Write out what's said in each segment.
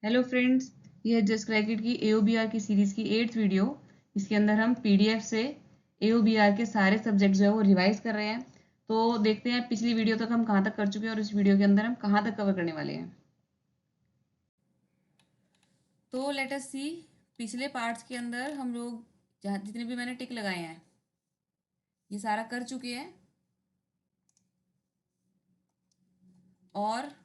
Hello friends, ये just क्रैकेट की AOBR की सीरीज़ की 8th वीडियो। इसके अंदर हम PDF से AOBR के सारे सब्जेक्ट जो है वो रिवाइज कर रहे हैं। तो देखते हैं पिछली वीडियो तक हम कहाँ तक कर चुके हैं और इस वीडियो के अंदर हम कहाँ तक कवर करने वाले हैं। तो लेट अस सी, पिछले पार्ट्स के अंदर हम लोग जहाँ जितने भी मैंने टिक लगाए हैं ये सारा कर चुके हैं। और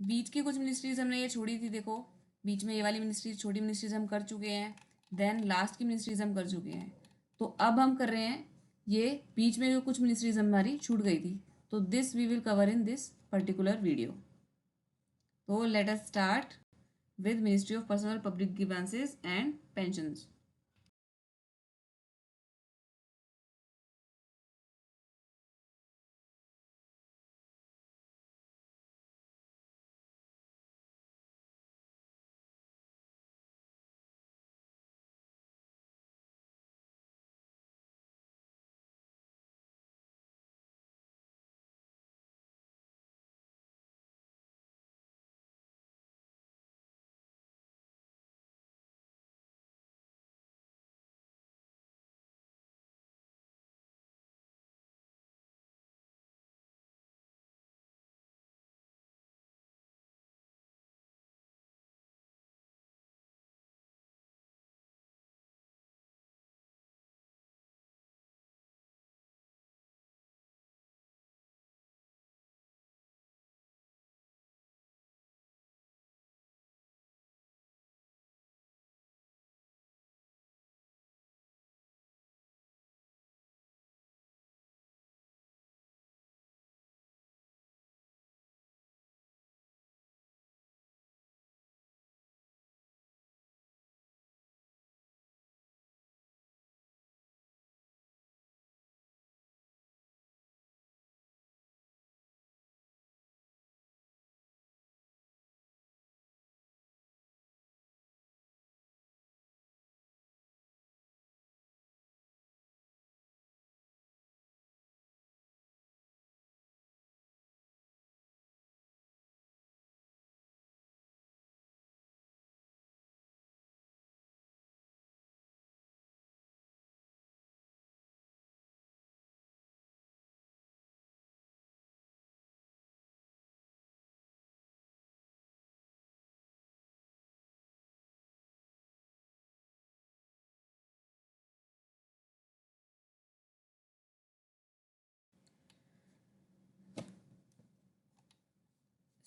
बीच की कुछ मिनिस्ट्रीज हमने ये छोड़ी थी। देखो, बीच में ये वाली मिनिस्ट्रीज, छोटी मिनिस्ट्रीज हम कर चुके हैं। देन लास्ट की मिनिस्ट्रीज हम कर चुके हैं। तो अब हम कर रहे हैं ये बीच में जो कुछ मिनिस्ट्रीज हमारी छूट गई थी, तो this we will cover in this particular video. तो let us start with ministry of personnel public grievances and pensions.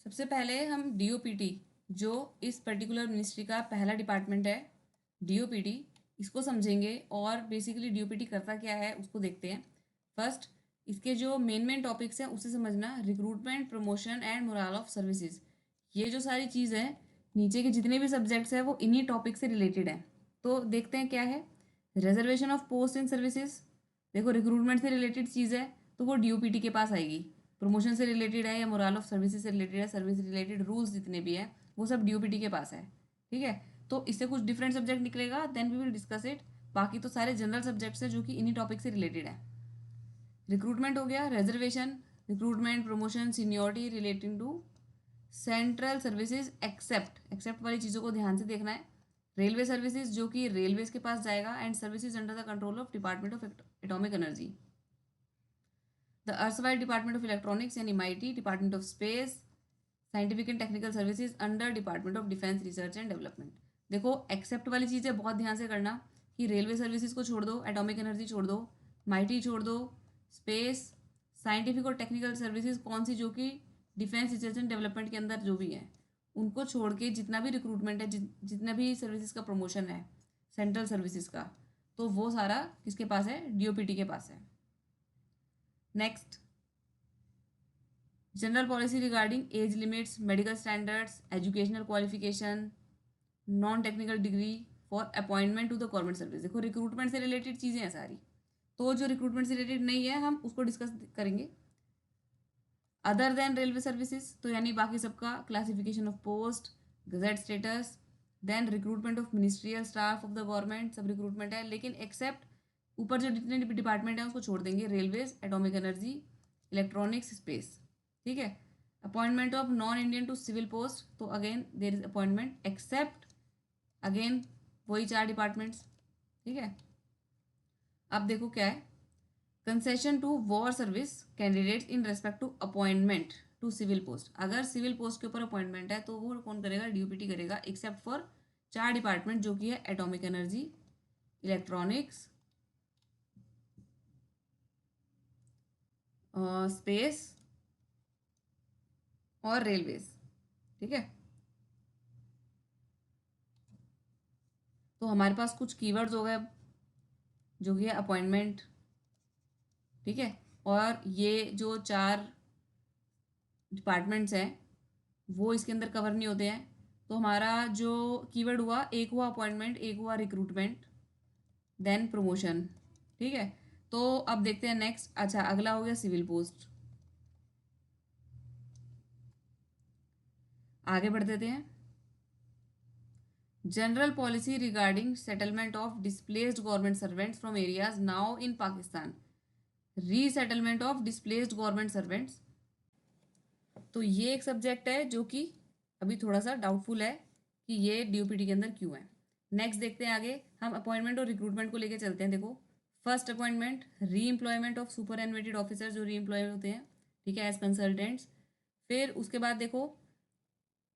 सबसे पहले हम DOPT, जो इस पर्टिकुलर मिनिस्ट्री का पहला डिपार्टमेंट है, DOPT, इसको समझेंगे और बेसिकली DOPT करता क्या है उसको देखते हैं। फर्स्ट, इसके जो मेन टॉपिक्स हैं उसे समझना। Recruitment, promotion and moral of services, ये जो सारी चीज़ है, नीचे के जितने भी सब्जेक्ट्स हैं वो इन्हीं टॉपिक से रिलेटेड हैं। तो देखते हैं क्या है। Reservation of post in services, देखो रिक्रूटमेंट से रिलेटेड चीज़ है तो वो DOPT के पास आएगी। प्रमोशन से रिलेटेड है या मोरल ऑफ सर्विसेज से रिलेटेड है, सर्विस रिलेटेड रूल्स जितने भी हैं वो सब DOPT के पास है। ठीक है, तो इससे कुछ डिफरेंट सब्जेक्ट निकलेगा, then we will discuss it. बाकी तो सारे जनरल सब्जेक्ट्स हैं जो कि इन्हीं टॉपिक से रिलेटेड है। रिक्रूटमेंट हो गया, reservation, recruitment, promotion, seniority relating to central services except, except वाली चीज़ों को ध्यान से देखना है। रेलवे सर्विसेज जो कि रेलवेज के पास जाएगा, and services under the control of department of atomic energy, the erstwhile department of electronics and MIT, department of space, scientific and technical services under department of defence research and development. देखो except वाली चीज़ें बहुत ध्यान से करना कि railway services को छोड़ दो, एटॉमिक एनर्जी छोड़ दो, MIT छोड़ दो, स्पेस, साइंटिफिक और टेक्निकल सर्विसेज कौन सी, जो कि डिफेंस रिसर्च एंड डेवलपमेंट के अंदर जो भी है, उनको छोड़ के जितना भी रिक्रूटमेंट है, जितना भी सर्विसेज का प्रमोशन है सेंट्रल सर्विसेज का, तो वो सारा किसके पास है? DOPT के पास है। Next, general policy regarding age limits, medical standards, educational qualification, non technical degree for appointment to the government service. देखो रिक्रूटमेंट से रिलेटेड चीज़ें हैं सारी, तो जो रिक्रूटमेंट से रिलेटेड नहीं है हम उसको डिस्कस करेंगे। अदर देन रेलवे सर्विसेज, तो यानी बाकी सबका classification of post, gazette status, then recruitment of ministerial staff of the government, सब रिक्रूटमेंट है, लेकिन एक्सेप्ट ऊपर जो जितने डिपार्टमेंट हैं उसको छोड़ देंगे, railways, atomic energy, electronics, space. ठीक है, appointment of non Indian to civil post, तो again there is appointment except, again वही 4 डिपार्टमेंट्स, ठीक है। अब देखो क्या है, concession to war service candidates in respect to appointment to civil post, अगर सिविल पोस्ट के ऊपर अपॉइंटमेंट है तो वो कौन करेगा, डीओपीटी करेगा, एक्सेप्ट फॉर 4 डिपार्टमेंट जो कि है एटॉमिक एनर्जी, इलेक्ट्रॉनिक्स, स्पेस और रेलवेज, ठीक है। तो हमारे पास कुछ कीवर्ड्स हो गए जो कि है अपॉइंटमेंट, ठीक है, और ये जो 4 डिपार्टमेंट्स हैं वो इसके अंदर कवर नहीं होते हैं। तो हमारा जो कीवर्ड हुआ, एक हुआ अपॉइंटमेंट, एक हुआ रिक्रूटमेंट, देन प्रमोशन, ठीक है। तो अब देखते हैं नेक्स्ट, अच्छा अगला हो गया सिविल पोस्ट, आगे बढ़ देते हैं। General policy regarding settlement of displaced government servants from areas now in Pakistan, resettlement of displaced government servants. तो ये एक सब्जेक्ट है जो कि अभी थोड़ा सा डाउटफुल है कि ये डीओपीटी के अंदर क्यों है। नेक्स्ट देखते हैं आगे, हम अपॉइंटमेंट और रिक्रूटमेंट को लेके चलते हैं। देखो फर्स्ट अपॉइंटमेंट, री एम्प्लॉयमेंट ऑफ सुपर एनुएटेड ऑफिसर जो री एम्प्लॉय होते हैं, ठीक है, एज कंसल्टेंट्स। फिर उसके बाद देखो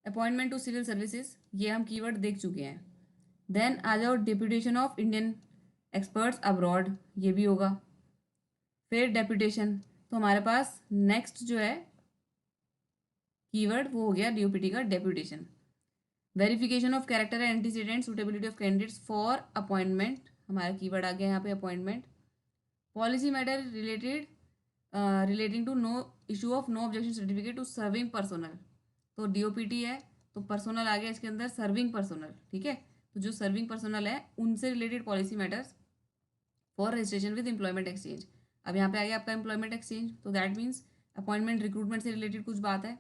अपॉइंटमेंट टू सिविल सर्विसेज, ये हम कीवर्ड देख चुके हैं। देन आ जाओ deputation of Indian experts abroad, ये भी होगा। फिर डेप्यूटेशन, तो हमारे पास नेक्स्ट जो है कीवर्ड वो हो गया डीओपीटी का deputation. Verification of character and antecedent suitability of candidates for appointment, हमारा कीवर्ड आ गया यहाँ पे appointment. Policy matter related relating to no issue of no objection certificate to serving personnel, तो डीओपीटी है तो पर्सोनल आ गया इसके अंदर, सर्विंग पर्सोनल, ठीक है। तो जो सर्विंग पर्सोनल है उनसे related policy matters for registration with employment exchange. अब यहाँ पे आ गया आपका एम्प्लॉयमेंट एक्सचेंज, तो दैट मीन्स अपॉइंटमेंट रिक्रूटमेंट से रिलेटेड कुछ बात है।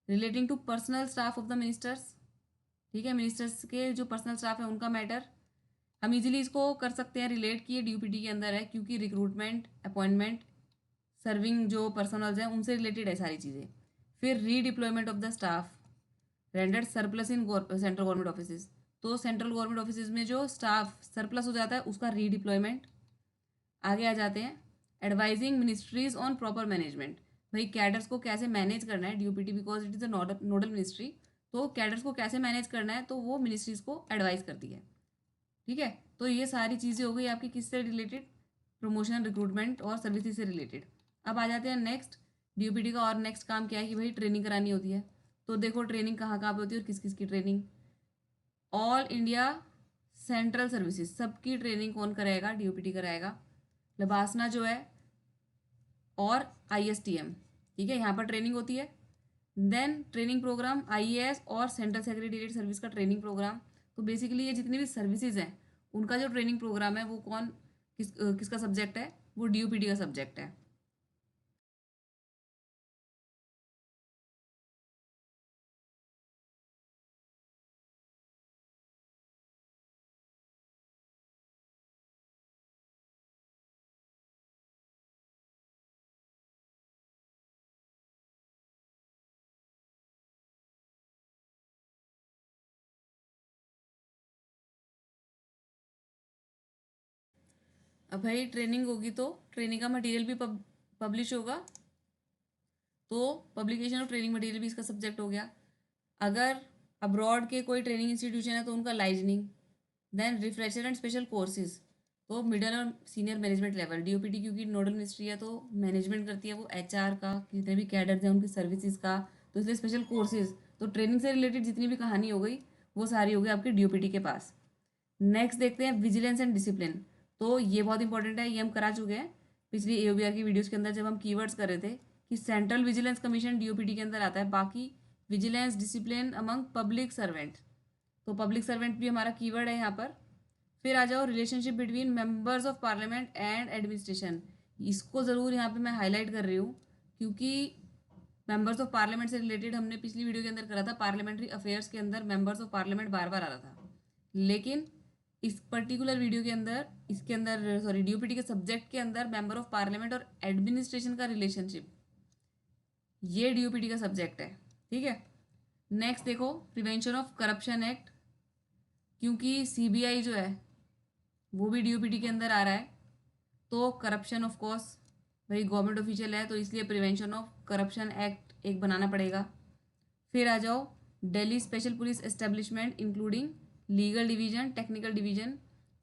Relating to personal staff of the ministers, ठीक है, मिनिस्टर्स के जो पर्सनल स्टाफ है उनका मैटर, हम इजीली इसको कर सकते हैं रिलेट कि ये डीओपीटी के अंदर है, क्योंकि रिक्रूटमेंट, अपॉइंटमेंट, सर्विंग जो पर्सनल्स हैं उनसे रिलेटेड है सारी चीज़ें। फिर redeployment of the staff rendered surplus in central government office, तो सेंट्रल गवर्नमेंट ऑफिस में जो स्टाफ सरप्लस हो जाता है उसका रीडिप्लॉयमेंट। आगे आ जाते हैं advising ministries on proper management, भाई कैडर्स को कैसे मैनेज करना है, DOPT because it is a nodal ministry, तो कैडर्स को कैसे मैनेज करना है तो वो मिनिस्ट्रीज को एडवाइस करती है, ठीक है। तो ये सारी चीज़ें हो गई आपकी किससे रिलेटेड, प्रमोशन, रिक्रूटमेंट और सर्विसेज से रिलेटेड। अब आ जाते हैं नेक्स्ट, डीओपीटी का और नेक्स्ट काम क्या है कि भाई ट्रेनिंग करानी होती है। तो देखो ट्रेनिंग कहाँ कहाँ पे होती है और किस किस की training, all India central services सबकी ट्रेनिंग कौन कराएगा, डीओपीटी कराएगा। लबासना जो है और आईएसटीएम, ठीक है, यहाँ पर ट्रेनिंग होती है। देन ट्रेनिंग प्रोग्राम आईएएस और सेंट्रल सेक्रेटेरिएट सर्विस का ट्रेनिंग प्रोग्राम। तो बेसिकली ये जितनी भी सर्विसेज हैं उनका जो ट्रेनिंग प्रोग्राम है वो किसका सब्जेक्ट है, वो डीओपीटी का सब्जेक्ट है। अब भाई ट्रेनिंग होगी तो ट्रेनिंग का मटेरियल भी पब्लिश होगा, तो पब्लिकेशन ऑफ ट्रेनिंग मटेरियल भी इसका सब्जेक्ट हो गया। अगर अब्रॉड के कोई ट्रेनिंग इंस्टीट्यूशन है तो उनका liaisoning. Then refresher and special courses, तो मिडल और सीनियर मैनेजमेंट लेवल, डीओपीटी क्योंकि नोडल मिनिस्ट्री है तो मैनेजमेंट करती है वो एचआर का, जितने भी कैडर्स हैं उनकी सर्विसेज का, तो इसलिए स्पेशल कोर्सेज, तो ट्रेनिंग से रिलेटेड जितनी भी कहानी हो गई वो सारी हो गई आपकी डीओपीटी के पास। नेक्स्ट देखते हैं विजिलेंस एंड डिसिप्लिन, तो ये बहुत इंपॉर्टेंट है, ये हम करा चुके हैं पिछली एओबीआर की वीडियोस के अंदर जब हम कीवर्ड्स कर रहे थे कि सेंट्रल विजिलेंस कमीशन डीओपीटी के अंदर आता है। बाकी vigilance discipline among public servant, तो पब्लिक सर्वेंट भी हमारा कीवर्ड है यहाँ पर। फिर आ जाओ relationship between members of parliament and administration, इसको ज़रूर यहाँ पे मैं हाईलाइट कर रही हूँ क्योंकि मेंबर्स ऑफ पार्लियामेंट से रिलेटेड हमने पिछली वीडियो के अंदर करा था, पार्लियामेंट्री अफेयर्स के अंदर मेंबर्स ऑफ पार्लियामेंट बार बार आ रहा था, लेकिन इस पर्टिकुलर वीडियो के अंदर इसके अंदर सॉरी डीओपीटी के सब्जेक्ट के अंदर मेंबर ऑफ पार्लियामेंट और एडमिनिस्ट्रेशन का रिलेशनशिप ये डीओपीटी का सब्जेक्ट है, ठीक है। नेक्स्ट देखो प्रिवेंशन ऑफ करप्शन एक्ट, क्योंकि सीबीआई जो है वो भी डीओपीटी के अंदर आ रहा है, तो करप्शन ऑफ कोर्स, भाई गवर्नमेंट ऑफिशियल है तो इसलिए प्रिवेंशन ऑफ करप्शन एक्ट एक बनाना पड़ेगा। फिर आ जाओ Delhi special police establishment including legal division, technical division,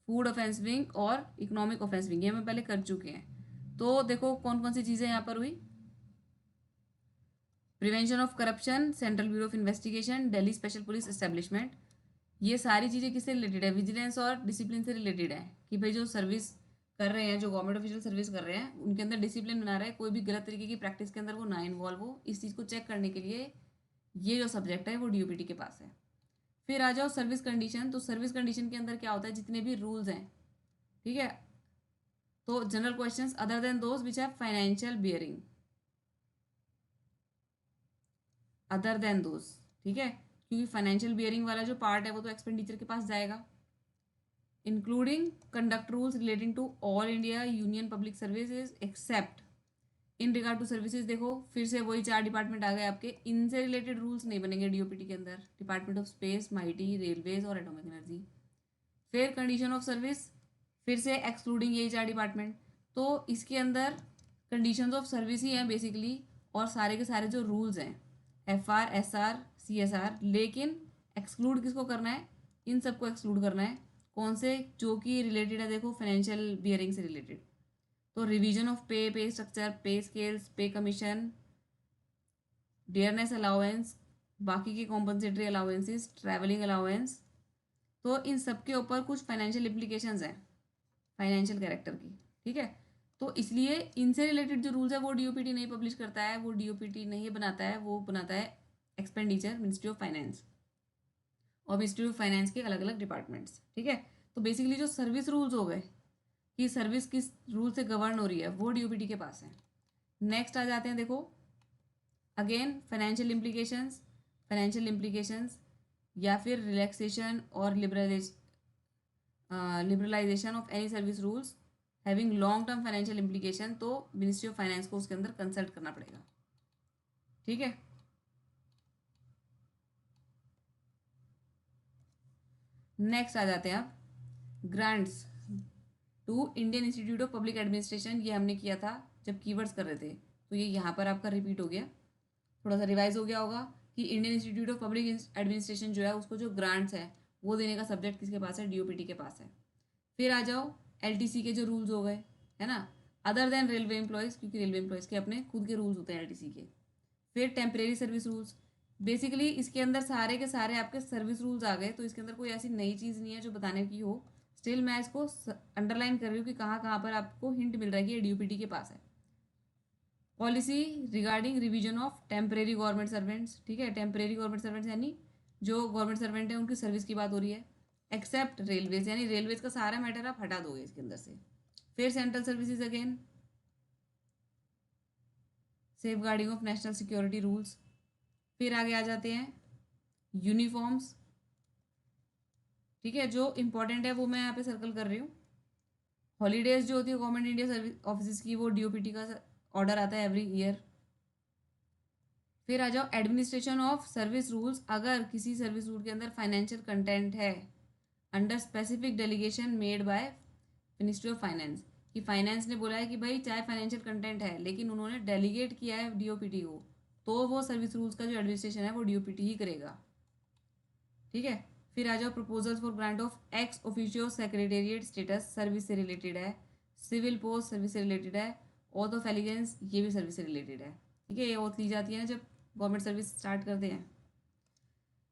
food offence wing और इकोनॉमिक ऑफेंस विंग, ये हम पहले कर चुके हैं। तो देखो कौन कौन सी चीज़ें यहाँ पर हुई। Prevention of corruption, central bureau of investigation, Delhi special police establishment, ये सारी चीज़ें किससे रिलेटेड है, विजिलेंस और डिसिप्लिन से रिलेटेड है, कि भाई जो सर्विस कर रहे हैं, जो गवर्नमेंट ऑफिशियल सर्विस कर रहे हैं, उनके अंदर डिसिप्लिन बना रहे हैं, कोई भी गलत तरीके की प्रैक्टिस के अंदर वो ना इन्वॉल्व हो, इस चीज़ को चेक करने के लिए ये जो सब्जेक्ट है वो डीओपीटी के पास है। फिर आ जाओ सर्विस कंडीशन, तो सर्विस कंडीशन के अंदर क्या होता है, जितने भी रूल्स हैं, ठीक है, तो general questions other than those which have financial bearing, other than those, ठीक है, क्योंकि फाइनेंशियल बियरिंग वाला जो पार्ट है वो तो एक्सपेंडिचर के पास जाएगा। Including conduct rules relating to all India union public services except in regard to services, देखो फिर से वही 4 डिपार्टमेंट आ गए आपके, इनसे रिलेटेड रूल्स नहीं बनेंगे डीओपीटी के अंदर, department of space, mighty, railways और एटॉमिक एनर्जी। फिर कंडीशन ऑफ सर्विस, फिर से एक्सक्लूडिंग यही 4 डिपार्टमेंट, तो इसके अंदर कंडीशंस ऑफ सर्विस ही हैं बेसिकली, और सारे के सारे जो रूल्स हैं FR, SR, CSR, लेकिन एक्सक्लूड किसको करना है, इन सबको एक्सक्लूड करना है, कौन से, जो कि रिलेटेड है देखो फाइनेंशियल बियरिंग से रिलेटेड, तो रिवीजन ऑफ पे, पे स्ट्रक्चर, पे स्केल्स, पे कमीशन, डियरनेस अलाउंस, बाकी के कॉम्पनसेटरी अलाउंसेस, ट्रैवलिंग अलाउंस, तो इन सब के ऊपर कुछ फाइनेंशियल इम्प्लीकेशंस हैं फाइनेंशियल कैरेक्टर की, ठीक है। तो इसलिए इनसे रिलेटेड जो रूल्स है वो डीओपीटी नहीं पब्लिश करता है, वो डीओपीटी नहीं बनाता है, वो बनाता है एक्सपेंडिचर मिनिस्ट्री ऑफ फाइनेंस, और मिनिस्ट्री ऑफ फाइनेंस के अलग अलग डिपार्टमेंट्स, ठीक है। तो बेसिकली जो सर्विस रूल्स हो गए कि सर्विस किस रूल से गवर्न हो रही है, वो डीओपीटी के पास है। नेक्स्ट आ जाते हैं देखो अगेन फाइनेंशियल इम्प्लीकेशंस या फिर रिलैक्सेशन और liberalisation of any service rules having long term financial implication, तो मिनिस्ट्री ऑफ फाइनेंस को उसके अंदर कंसल्ट करना पड़ेगा, ठीक है। नेक्स्ट आ जाते हैं आप grants to Indian institute of public administration, ये हमने किया था जब कीवर्ड्स कर रहे थे, तो ये यहाँ पर आपका रिपीट हो गया, थोड़ा सा रिवाइज हो गया होगा कि Indian institute of public administration जो है उसको जो ग्रांट्स है वो देने का सब्जेक्ट किसके पास है, डीओपीटी के पास है। फिर आ जाओ एलटीसी के जो रूल्स हो गए, है ना, अदर देन रेलवे एम्प्लॉयज़, क्योंकि रेलवे एम्प्लॉयज़ के अपने खुद के रूल्स होते हैं एलटीसी के। फिर टेम्परेरी सर्विस रूल्स, बेसिकली इसके अंदर सारे के सारे आपके सर्विस रूल्स आ गए, तो इसके अंदर कोई ऐसी नई चीज़ नहीं है जो बताने की हो, स्टिल मैं इसको अंडरलाइन कर रही हूँ कि कहाँ कहाँ पर आपको हिंट मिल रहा है कि ये डीओपीटी के पास है। Policy regarding revision of temporary government servants, ठीक है, टेम्परेरी गवर्नमेंट सर्वेंट्स यानी जो गवर्नमेंट सर्वेंट है उनकी सर्विस की बात हो रही है, एक्सेप्ट रेलवेज, यानी रेलवेज का सारा मैटर आप हटा दोगे इसके अंदर से। फिर central services again, safeguarding of national security rules. फिर आगे आ जाते हैं यूनिफॉर्म्स, ठीक है, जो इंपॉर्टेंट है वो मैं यहाँ पे सर्कल कर रही हूँ। हॉलीडेज जो होती है गवर्नमेंट इंडिया सर्विस ऑफिस की, वो डीओपीटी का ऑर्डर आता है एवरी ईयर। फिर आ जाओ एडमिनिस्ट्रेशन ऑफ सर्विस रूल्स, अगर किसी सर्विस रूल के अंदर फाइनेंशियल कंटेंट है under specific delegation made by ministry of finance, कि फाइनेंस ने बोला है कि भाई चाहे फाइनेंशियल कंटेंट है लेकिन उन्होंने डेलीगेट किया है डीओपीटी को, तो वो सर्विस रूल्स का जो एडमिनिस्ट्रेशन है वो डीओपीटी ही करेगा, ठीक है। फिर आ जाओ proposals for grant of ex officio secretariat status, service से रिलेटेड है, सिविल पोस्ट सर्विस से रिलेटेड है, ऑथ ऑफ एलिगेंस ये भी सर्विस से रिलेटेड है, ठीक है, ये ऑथ ली जाती है ना जब गवर्नमेंट सर्विस स्टार्ट करते हैं।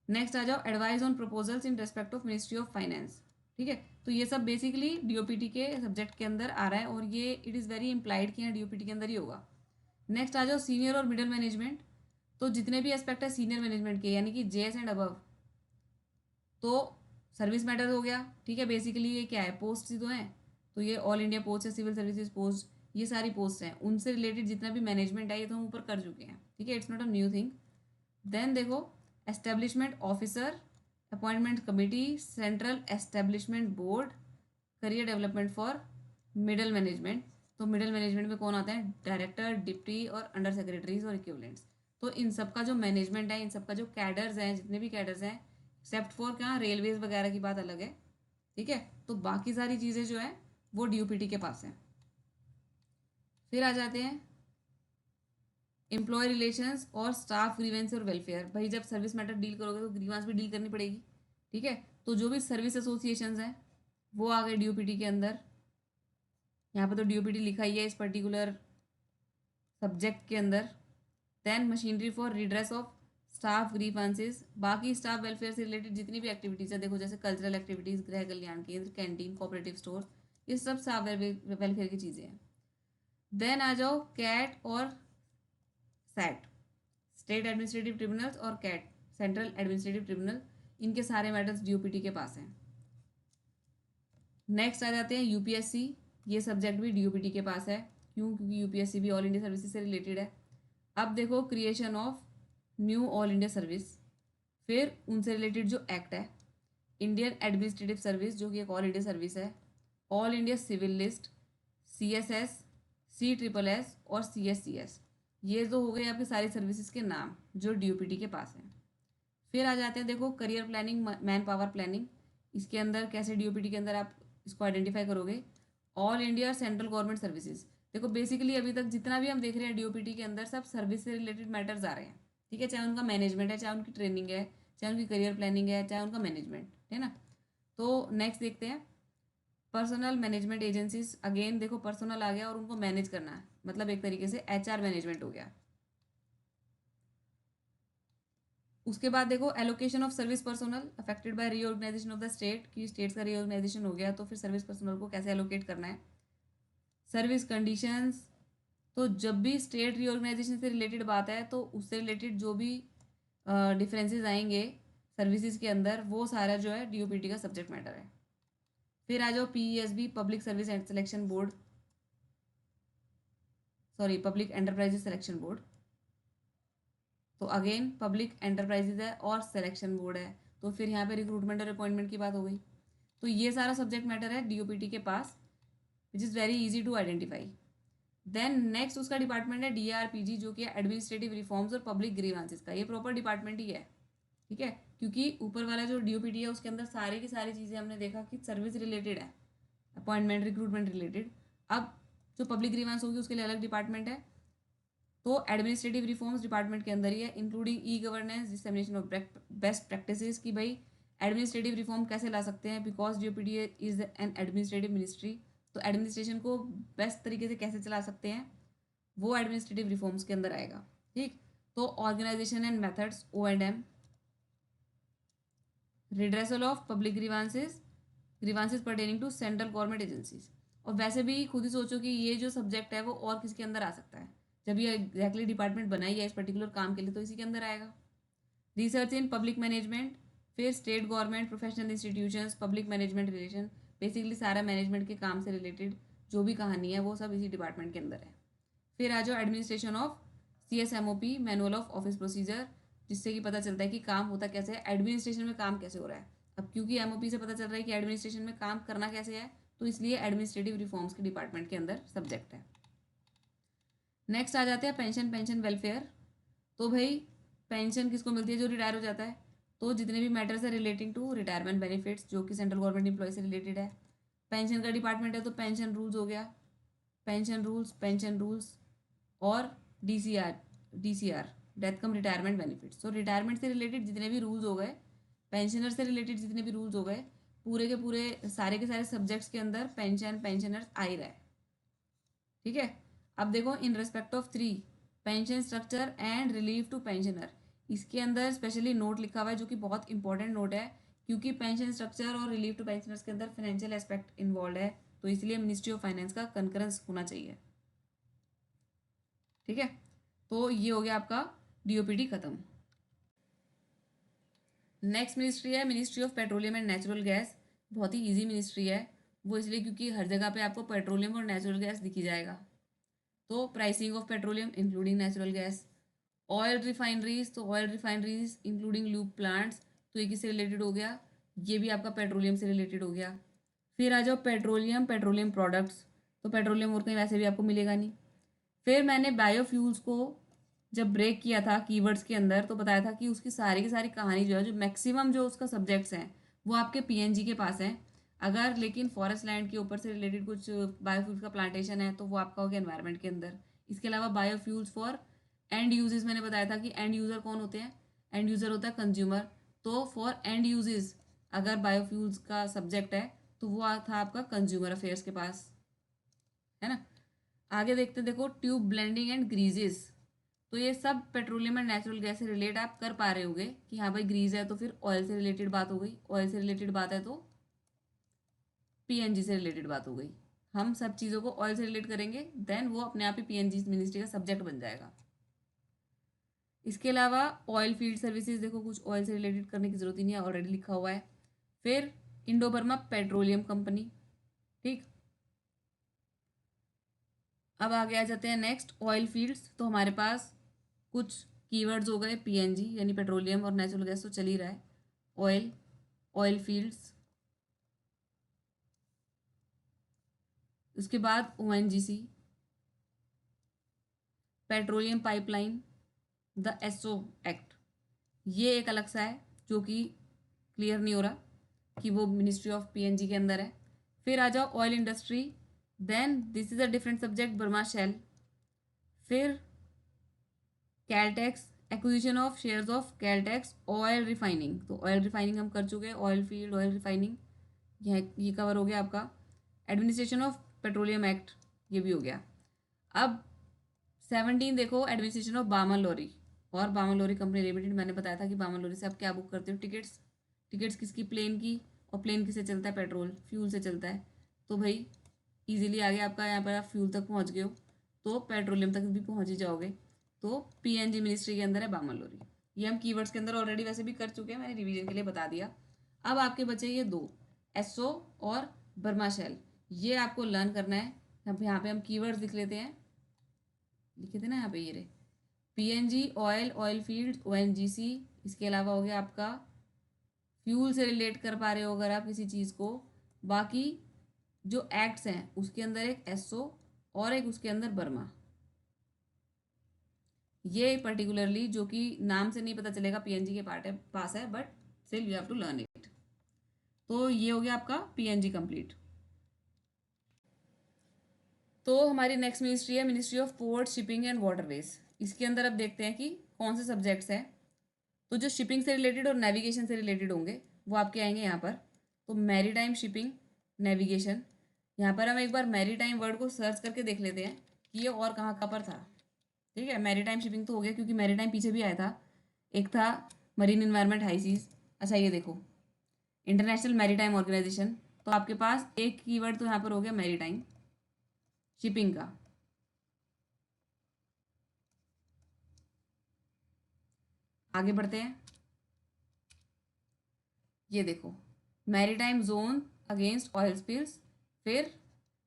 नेक्स्ट आ जाओ advice on proposals in respect of ministry of finance, ठीक है, तो ये सब बेसिकली डीओपीटी के सब्जेक्ट के अंदर आ रहा है, और ये इट इज़ वेरी इम्प्लाइड कि यहाँ डीओपीटी के अंदर ही होगा। नेक्स्ट आ जाओ सीनियर और मिडिल मैनेजमेंट, तो जितने भी एस्पेक्ट है सीनियर मैनेजमेंट के यानी कि जेएस एंड अबव, तो सर्विस मैटर हो गया, ठीक है, बेसिकली ये क्या है, पोस्ट ही तो हैं, तो ये ऑल इंडिया पोस्ट है, सिविल सर्विसेज पोस्ट, ये सारी पोस्ट हैं, उनसे रिलेटेड जितना भी मैनेजमेंट है ये तो हम ऊपर कर चुके हैं, ठीक है, it's not a new thing. Then देखो establishment officer, appointment committee, central establishment board, career development for middle management, तो मिडिल मैनेजमेंट में कौन आता है, डायरेक्टर, डिप्टी और अंडर सेक्रेटरीज और इक्विवेलेंट्स, तो इन सब का जो मैनेजमेंट है, इन सब का जो कैडर्स हैं, जितने भी कैडर्स हैं, एक्सेप्ट फॉर क्या रेलवेज वगैरह की बात अलग है, ठीक है, तो बाकी सारी चीज़ें जो है वो डीओपीटी के पास हैं। फिर आ जाते हैं एम्प्लॉय रिलेशंस और स्टाफ ग्रीवेंस और वेलफेयर। भाई जब सर्विस मैटर डील करोगे तो ग्रीवांस भी डील करनी पड़ेगी, ठीक है, तो जो भी सर्विस एसोसिएशंस हैं वो आ गए डीओपीटी के अंदर। यहाँ पे तो डीओपीटी लिखा ही है इस पर्टिकुलर सब्जेक्ट के अंदर। Then machinery for redress of staff grievances, बाकी स्टाफ वेलफेयर से रिलेटेड जितनी भी एक्टिविटीज़ है, देखो जैसे कल्चरल एक्टिविटीज़, गृह कल्याण केंद्र, कैंटीन, कोऑपरेटिव स्टोर, ये सब स्टाफ वेलफेयर की चीज़ें हैं। देन आ जाओ कैट और सैट, स्टेट एडमिनिस्ट्रेटिव ट्रिब्यूनल्स, और कैट सेंट्रल एडमिनिस्ट्रेटिव ट्रिब्यूनल, इनके सारे मैटर्स डीओपीटी के पास हैं। नेक्स्ट आ जाते हैं यूपीएससी, ये सब्जेक्ट भी डीओपीटी के पास है। क्यों? क्योंकि यूपीएससी भी ऑल इंडिया सर्विसेज से रिलेटेड है। अब देखो creation of knew all India service, फिर उनसे रिलेटेड जो एक्ट है, इंडियन एडमिनिस्ट्रेटिव सर्विस जो कि एक ऑल इंडिया सर्विस है, all India civil list, CSS, CSSS और CSCS, ये जो हो गए आपके सारी सर्विसेज के नाम जो डीओपीटी के पास हैं। फिर आ जाते हैं देखो career planning, man power planning, इसके अंदर कैसे डीओपीटी के अंदर आप इसको आइडेंटिफाई करोगे। All India central government services, देखो बेसिकली अभी तक जितना भी हम देख रहे हैं डीओपीटी के अंदर सब सर्विस से रिलेटेड मैटर्स आ रहे हैं, ठीक है, चाहे उनका मैनेजमेंट है, चाहे उनकी ट्रेनिंग है, चाहे उनकी करियर प्लानिंग है, चाहे उनका मैनेजमेंट है ना। तो नेक्स्ट देखते हैं पर्सनल मैनेजमेंट एजेंसीज। अगेन देखो पर्सनल आ गया और उनको मैनेज करना है, मतलब एक तरीके से एचआर मैनेजमेंट हो गया। उसके बाद देखो allocation of service personal affected by reorganisation of the state, की स्टेट्स का रीऑर्गेनाइजेशन हो गया तो फिर सर्विस पर्सनल को कैसे एलोकेट करना है। सर्विस कंडीशंस, तो जब भी स्टेट रीऑर्गेनाइजेशन से रिलेटेड बात है तो उससे रिलेटेड जो भी डिफरेंसेस आएंगे सर्विसेज के अंदर वो सारा जो है डीओपीटी का सब्जेक्ट मैटर है। फिर आ जाओ PESB, public service and selection board, sorry public enterprises selection board, तो अगेन पब्लिक एंटरप्राइजेज है और सिलेक्शन बोर्ड है, तो फिर यहाँ पे रिक्रूटमेंट और अपॉइंटमेंट की बात हो गई। तो ये सारा सब्जेक्ट मैटर है डीओपीटी के पास, which is very easy to identify. Then next उसका डिपार्टमेंट है डीआरपीजी, जो कि एडमिनिस्ट्रेटिव रिफॉर्म्स और पब्लिक ग्रीवांसेस का, ये प्रॉपर डिपार्टमेंट ही है, ठीक है, क्योंकि ऊपर वाला जो डीओपीटी है उसके अंदर सारी की सारी चीज़ें हमने देखा कि सर्विस रिलेटेड है, अपॉइंटमेंट रिक्रूटमेंट रिलेटेड। अब जो पब्लिक ग्रीवांस होगी उसके लिए अलग डिपार्टमेंट है, तो एडमिनिस्ट्रेटिव रिफॉर्म्स डिपार्टमेंट के अंदर ही है, including e governance, dissemination of best practices, कि भाई एडमिनिस्ट्रेटिव रिफॉर्म कैसे ला सकते हैं, because DOPT is an administrative ministry, तो एडमिनिस्ट्रेशन को बेस्ट तरीके से कैसे चला सकते हैं वो एडमिनिस्ट्रेटिव रिफॉर्म्स के अंदर आएगा, ठीक। तो organisation and methods O&M, redressal of public grievances pertaining to central government agencies. और वैसे भी खुद ही सोचो कि ये जो सब्जेक्ट है वो और किसके अंदर आ सकता है, जब ये एग्जैक्टली डिपार्टमेंट बनाई है इस पर्टिकुलर काम के लिए तो इसी के अंदर आएगा। रिसर्च इन पब्लिक मैनेजमेंट, फिर state government professional institutions, public management relation, basically सारा मैनेजमेंट के काम से रिलेटेड जो भी कहानी है वो सब इसी डिपार्टमेंट के अंदर है। फिर आ जाओ administration of CSMOP, manual of office procedure, जिससे कि पता चलता है कि काम होता कैसे है, एडमिनिस्ट्रेशन में काम कैसे हो रहा है। अब क्योंकि MOP से पता चल रहा है कि एडमिनिस्ट्रेशन में काम करना कैसे है, तो इसलिए एडमिनिस्ट्रेटिव रिफॉर्म्स के डिपार्टमेंट के अंदर सब्जेक्ट है। नेक्स्ट आ जाते हैं पेंशन वेलफेयर। तो भाई पेंशन किसको मिलती है? जो रिटायर हो जाता है, तो जितने भी मैटर्स है रिलेटिंग टू रिटायरमेंट बेनिफिट्स जो कि सेंट्रल गवर्नमेंट एम्प्लॉय से रिलेटेड है। पेंशन का डिपार्टमेंट है तो पेंशन रूल्स हो गया, पेंशन रूल्स और DCR डेथ कम रिटायरमेंट बेनिफिट्स। तो रिटायरमेंट से रिलेटेड जितने भी रूल्स हो गए, पेंशनर से रिलेटेड जितने भी रूल्स हो गए, पूरे के पूरे सारे के सारे सब्जेक्ट्स के अंदर पेंशनर्स आ ही रहा है, ठीक है। अब देखो in respect of 3 pension structure and relief to pensioner, इसके अंदर स्पेशली नोट लिखा हुआ है जो कि बहुत इंपॉर्टेंट नोट है, क्योंकि पेंशन स्ट्रक्चर और रिलीफ टू पेंशनर्स के अंदर फाइनेंशियल एस्पेक्ट इन्वॉल्व है, तो इसलिए मिनिस्ट्री ऑफ फाइनेंस का कंकरेंस होना चाहिए, ठीक है। तो ये हो गया आपका डीओपीटी खत्म। नेक्स्ट मिनिस्ट्री है ministry of petroleum and natural gas, बहुत ही इजी मिनिस्ट्री है वो, इसलिए क्योंकि हर जगह पे आपको पेट्रोलियम और नेचुरल गैस दिखी जाएगा। तो pricing of petroleum including natural gas, oil refineries, तो oil refineries including lube plants, तो ये किससे रिलेटेड हो गया, ये भी आपका पेट्रोलियम से रिलेटेड हो गया। फिर आ जाओ पेट्रोलियम प्रोडक्ट्स, तो पेट्रोलियम और कहीं वैसे भी आपको मिलेगा नहीं। फिर मैंने बायोफ्यूल्स को जब ब्रेक किया था कीवर्ड्स के अंदर तो बताया था कि उसकी सारी की सारी कहानी जो है, जो मैक्सिमम जो उसका सब्जेक्ट्स हैं वो आपके पीएनजी के पास हैं। अगर लेकिन फॉरेस्ट लैंड के ऊपर से रिलेटेड कुछ बायोफ्यूल्स का प्लांटेशन है तो वो आपका हो गया एनवायरनमेंट के अंदर। इसके अलावा बायोफ्यूल्स फॉर एंड यूजेस, मैंने बताया था कि एंड यूज़र कौन होते हैं, एंड यूज़र होता है कंज्यूमर। तो फॉर एंड यूजेस अगर बायोफ्यूल्स का सब्जेक्ट है तो वो था आपका कंज्यूमर अफेयर्स के पास, है ना। आगे देखते हैं, देखो ट्यूब ब्लेंडिंग एंड ग्रीजेस। तो ये सब पेट्रोलियम एंड नेचुरल गैस से रिलेट आप कर पा रहे होगे कि हाँ भाई ग्रीज है तो फिर ऑयल से रिलेटेड बात हो गई, ऑयल से रिलेटेड बात है तो पीएनजी से रिलेटेड बात हो गई। हम सब चीज़ों को ऑयल से रिलेट करेंगे देन वो अपने आप ही पीएनजी मिनिस्ट्री का सब्जेक्ट बन जाएगा। इसके अलावा ऑयल फील्ड सर्विसेज, देखो कुछ ऑयल से रिलेटेड करने की जरूरत ही नहीं है, ऑलरेडी लिखा हुआ है। फिर इंडो बर्मा पेट्रोलियम कंपनी, ठीक। अब आगे आ जाते हैं नेक्स्ट ऑयल फील्ड्स। तो हमारे पास कुछ कीवर्ड्स हो गए, पीएनजी यानी पेट्रोलियम और नेचुरल गैस तो चल ही रहा है, ऑयल, ऑयल फील्ड्स, उसके बाद ONGC, petroleum pipeline, the SO act, ये एक अलग सा है जो कि क्लियर नहीं हो रहा कि वो मिनिस्ट्री ऑफ पीएनजी के अंदर है। फिर आ जाओ oil industry, then this is a different subject, Burma Shell. फिर Caltex, acquisition of shares of Caltex, oil refining, तो ऑयल रिफाइनिंग हम कर चुके हैं, ऑयल फील्ड, ऑयल रिफाइनिंग, ये कवर हो गया आपका। एडमिनिस्ट्रेशन ऑफ पेट्रोलियम एक्ट, ये भी हो गया। अब 17 देखो, एडमिनिस्ट्रेशन ऑफ बामन लोरी और बामन लोरी कंपनी लिमिटेड। मैंने बताया था कि बामन लोरी से आप क्या बुक करते हो, टिकट्स। टिकट्स किसकी, प्लेन की, और प्लेन किससे चलता है, पेट्रोल फ्यूल से चलता है। तो भाई इजीली आगे आपका यहाँ पर आप फ्यूल तक पहुँच गए हो तो पेट्रोलियम तक भी पहुँच ही जाओगे। तो पीएनजी मिनिस्ट्री के अंदर है बामन लोरी। ये हम कीवर्ड्स के अंदर ऑलरेडी वैसे भी कर चुके हैं, मैंने रिवीजन के लिए बता दिया। अब आपके बचे ये दो, एसओ और बर्मा शेल, ये आपको लर्न करना है। अब यहाँ पे हम कीवर्ड्स लिख लेते हैं, लिखे थे ना यहाँ पे, ये रहे, PNG, oil, oil field, ONGC. इसके अलावा हो गया आपका फ्यूल से रिलेट कर पा रहे हो अगर आप किसी चीज़ को। बाकी जो एक्ट्स हैं उसके अंदर एक एसओ और एक उसके अंदर बर्मा, ये पर्टिकुलरली जो कि नाम से नहीं पता चलेगा पीएनजी के पार्ट है पास है, but still you have to learn it. तो ये हो गया आपका पीएनजी कंप्लीट। तो हमारी नेक्स्ट मिनिस्ट्री है ministry of port, shipping and waterways. इसके अंदर अब देखते हैं कि कौन से सब्जेक्ट्स हैं। तो जो शिपिंग से रिलेटेड और नेविगेशन से रिलेटेड होंगे वो आपके आएंगे यहाँ पर। तो मैरी टाइम, शिपिंग, नेविगेशन। यहाँ पर हम एक बार मैरी टाइम वर्ड को सर्च करके देख लेते हैं कि ये और कहाँ कहाँ पर था। ठीक है, मैरी टाइम शिपिंग तो हो गया क्योंकि मैरी टाइम पीछे भी आया था, एक था मरीन इन्वायरमेंट हाई सीज। अच्छा ये देखो, इंटरनेशनल मैरी टाइम ऑर्गेनाइजेशन। तो आपके पास एक कीवर्ड तो यहाँ पर हो गया मैरी टाइम शिपिंग का। आगे बढ़ते हैं, ये देखो maritime zone against oil spills, फिर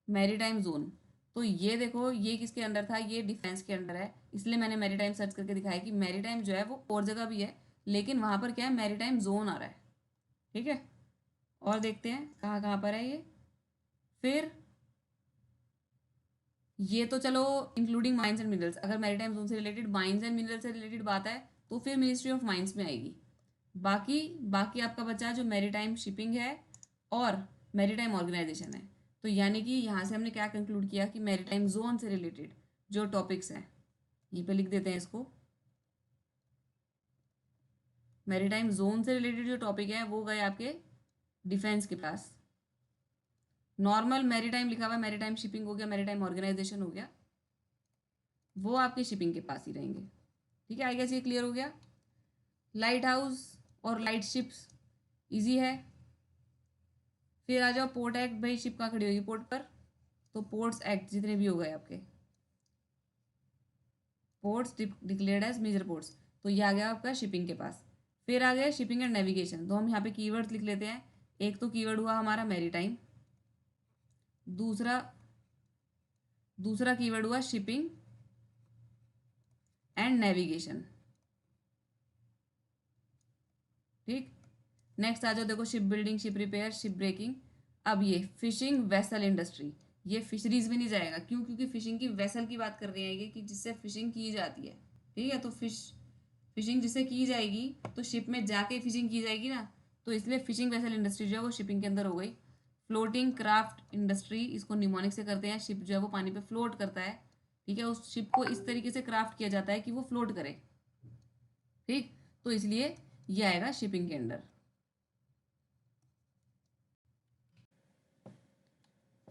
मैरीटाइम जोन। तो ये देखो ये किसके अंडर था, ये डिफेंस के अंडर है, इसलिए मैंने मैरीटाइम सर्च करके दिखाया कि मैरीटाइम जो है वो और जगह भी है लेकिन वहाँ पर क्या है, मैरीटाइम जोन आ रहा है। ठीक है, और देखते हैं कहाँ कहाँ पर है ये। फिर ये तो चलो इंक्लूडिंग माइंस एंड मिनरल्स, अगर मैरीटाइम जोन से रिलेटेड माइंस एंड मिनरल्स से रिलेटेड बात है तो फिर मिनिस्ट्री ऑफ माइंस में आएगी। बाकी बाकी आपका बचा जो मैरीटाइम शिपिंग है और मैरीटाइम ऑर्गेनाइजेशन है। तो यानी कि यहाँ से हमने क्या कंक्लूड किया कि मैरीटाइम जोन से रिलेटेड जो टॉपिक्स हैं, यहीं पे लिख देते हैं इसको, मैरीटाइम जोन से रिलेटेड जो टॉपिक है वो गए आपके डिफेंस के पास। नॉर्मल मैरीटाइम लिखा हुआ है, मैरीटाइम शिपिंग हो गया, मैरीटाइम ऑर्गेनाइजेशन हो गया, वो आपके शिपिंग के पास ही रहेंगे। ठीक है, आई गेस ये क्लियर हो गया। लाइट हाउस और लाइट शिप्स इजी है। फिर आ जाओ पोर्ट एक्ट, भाई शिप कहाँ खड़ी होगी, पोर्ट पर। तो पोर्ट्स एक्ट जितने भी हो गए आपके, ports declared as major ports, तो ये आ गया आपका शिपिंग के पास। फिर आ गया शिपिंग एंड नेविगेशन, तो हम यहाँ पे कीवर्ड्स लिख लेते हैं। एक तो कीवर्ड हुआ हमारा मैरीटाइम, दूसरा दूसरा कीवर्ड हुआ शिपिंग एंड नेविगेशन। ठीक, नेक्स्ट आ जाओ, देखो ship building, ship repair, ship breaking. अब ये फिशिंग वेसल इंडस्ट्री, ये फिशरीज में नहीं जाएगा, क्यों, क्योंकि फिशिंग की वेसल की बात कर रहे हैं ये कि जिससे फिशिंग की जाती है। ठीक है। तो फिशिंग जिससे की जाएगी तो शिप में जाके फिशिंग की जाएगी ना, तो इसलिए फिशिंग वेसल इंडस्ट्री जो है वो शिपिंग के अंदर हो गई। फ्लोटिंग क्राफ्ट इंडस्ट्री, इसको निमोनिक से करते हैं। शिप जो है वो पानी पे फ्लोट करता है, ठीक है। उस शिप को इस तरीके से क्राफ्ट किया जाता है कि वो फ्लोट करे, ठीक। तो इसलिए ये आएगा शिपिंग के अंडर।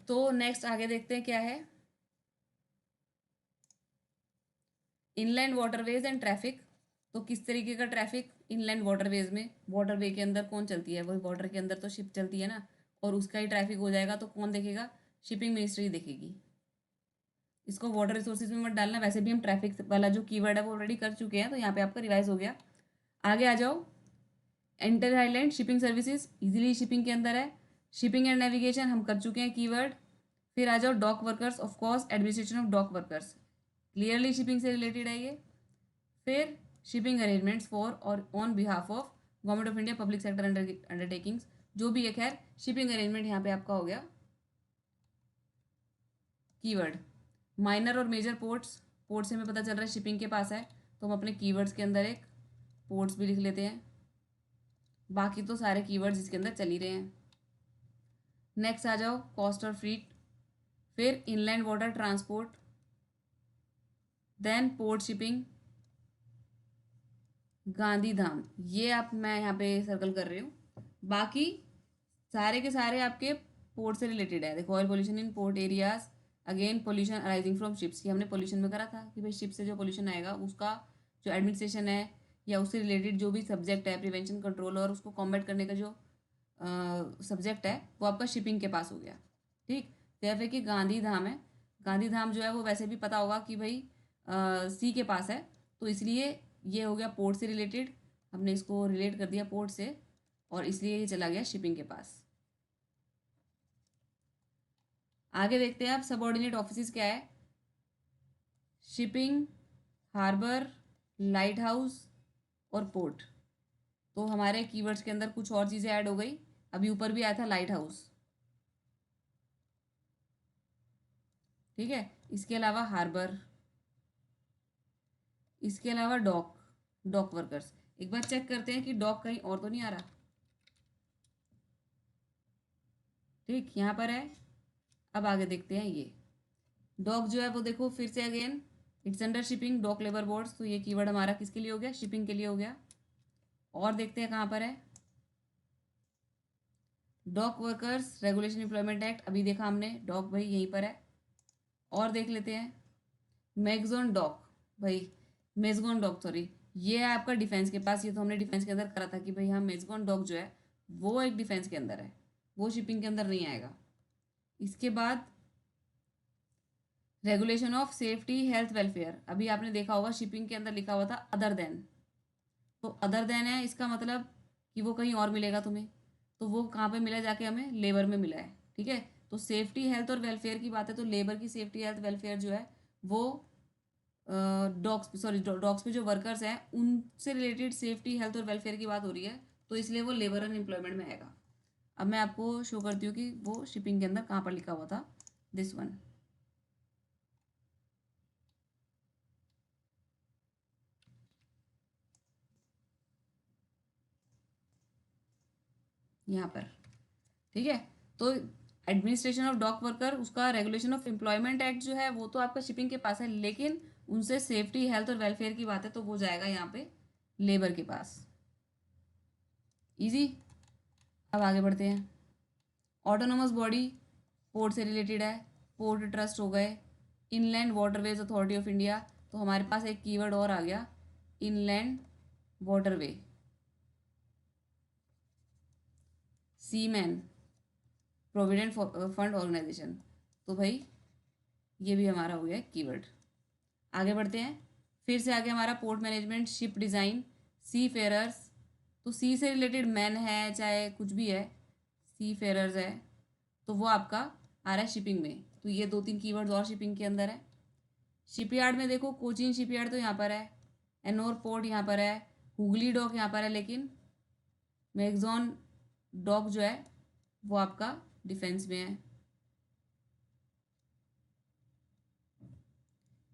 तो नेक्स्ट आगे देखते हैं क्या है। Inland waterways and traffic. तो किस तरीके का ट्रैफिक इनलैंड वाटरवेज में, वाटरवे के अंदर कौन चलती है, वही वाटर के अंदर तो शिप चलती है ना, और उसका ही ट्रैफिक हो जाएगा तो कौन देखेगा, शिपिंग मिनिस्ट्री देखेगी। इसको वाटर रिसोर्सेज में मत डालना, वैसे भी हम ट्रैफिक वाला जो कीवर्ड है वो ऑलरेडी कर चुके हैं, तो यहाँ पे आपका रिवाइज हो गया। आगे आ जाओ। Enter island shipping services, easily shipping के अंदर है। शिपिंग एंड नेविगेशन हम कर चुके हैं कीवर्ड। फिर आ जाओ dock workers, of course administration of dock workers, clearly shipping से रिलेटेड है ये। फिर शिपिंग अरेंजमेंट्स फॉर और on behalf of government of India public sector undertakings, जो भी एक है शिपिंग अरेंजमेंट यहाँ पे आपका हो गया कीवर्ड। माइनर और मेजर पोर्ट्स, पोर्ट से हमें पता चल रहा है शिपिंग के पास है, तो हम अपने कीवर्ड्स के अंदर एक पोर्ट्स भी लिख लेते हैं। बाकी तो सारे कीवर्ड्स इसके अंदर चल ही रहे हैं। नेक्स्ट आ जाओ कॉस्ट और फ्रीट, फिर inland water transport, then port shipping, Gandhidham, ये आप मैं यहाँ पे सर्कल कर रही हूँ। बाकी सारे के सारे आपके पोर्ट से रिलेटेड है। देखो oil pollution in port areas, again pollution arising from ships, ये हमने पोल्यूशन में करा था कि भाई शिप से जो पोल्यूशन आएगा उसका जो एडमिनिस्ट्रेशन है या उससे रिलेटेड जो भी सब्जेक्ट है, प्रिवेंशन कंट्रोल और उसको कॉम्बैट करने का जो सब्जेक्ट है वो आपका शिपिंग के पास हो गया, ठीक। तो या फिर कि गांधीधाम है, गांधीधाम जो है वो वैसे भी पता होगा कि भाई सी के पास है, तो इसलिए ये हो गया पोर्ट से रिलेटेड, हमने इसको रिलेट कर दिया पोर्ट से, और इसलिए ये चला गया शिपिंग के पास। आगे देखते हैं आप सबऑर्डिनेट ऑफिस क्या है। शिपिंग, हार्बर, लाइट हाउस और पोर्ट। तो हमारे कीवर्ड्स के अंदर कुछ और चीज़ें ऐड हो गई। अभी ऊपर भी आया था लाइट हाउस, ठीक है। इसके अलावा हार्बर, इसके अलावा डॉक, डॉक वर्कर्स। एक बार चेक करते हैं कि डॉक कहीं और तो नहीं आ रहा, ठीक, यहाँ पर है। अब आगे देखते हैं ये डॉक जो है वो देखो फिर से again it's under shipping dock labour boards, तो ये कीवर्ड हमारा किसके लिए हो गया, शिपिंग के लिए हो गया। और देखते हैं कहाँ पर है, dock workers regulation employment act, अभी देखा हमने, डॉक भाई यहीं पर है। और देख लेते हैं मैगजोन डॉक, भाई मेजगोन डॉक सॉरी, ये है आपका डिफेंस के पास, ये तो हमने डिफेंस के अंदर करा था कि भाई हाँ मेजगोन डॉक जो है वो एक डिफेंस के अंदर है, वो शिपिंग के अंदर नहीं आएगा। इसके बाद regulation of safety health welfare, अभी आपने देखा होगा शिपिंग के अंदर लिखा हुआ था अदर देन, तो अदर देन है इसका मतलब कि वो कहीं और मिलेगा तुम्हें, तो वो कहाँ पे मिला, जाके हमें लेबर में मिला है, ठीक है। तो सेफ्टी हेल्थ और वेलफेयर की बात है, तो लेबर की सेफ्टी हेल्थ वेलफेयर जो है वो डॉग्स सॉरी डॉग्स पे जो वर्कर्स हैं उनसे रिलेटेड सेफ्टी हेल्थ और वेलफेयर की बात हो रही है, तो इसलिए वो लेबर एंड एम्प्लॉयमेंट में आएगा। अब मैं आपको शो करती हूँ कि वो शिपिंग के अंदर कहाँ पर लिखा हुआ था, दिस वन, यहाँ पर, ठीक है। तो एडमिनिस्ट्रेशन ऑफ डॉक वर्कर, उसका रेगुलेशन ऑफ एम्प्लॉयमेंट एक्ट जो है वो तो आपका शिपिंग के पास है, लेकिन उनसे सेफ्टी हेल्थ और वेलफेयर की बात है तो वो जाएगा यहाँ पे लेबर के पास। इजी। अब आगे बढ़ते हैं। ऑटोनोमस बॉडी पोर्ट से रिलेटेड है, पोर्ट ट्रस्ट हो गए, inland waterways authority of India, तो हमारे पास एक कीवर्ड और आ गया inland waterway, seaman provident fund organisation, तो भाई ये भी हमारा हो गया कीवर्ड। आगे बढ़ते हैं। फिर से आगे हमारा पोर्ट मैनेजमेंट, शिप डिज़ाइन, सी फेयरर्स, तो सी से रिलेटेड मैन है चाहे कुछ भी है, सी फेयरर्स है, तो वो आपका आ रहा है शिपिंग में, तो ये दो तीन कीवर्ड्स और शिपिंग के अंदर है। शिपयार्ड में देखो कोचीन शिपयार्ड तो यहाँ पर है, एनोर पोर्ट यहाँ पर है, हुगली डॉक यहाँ पर है, लेकिन मैगजॉन डॉक जो है वो आपका डिफेंस में है।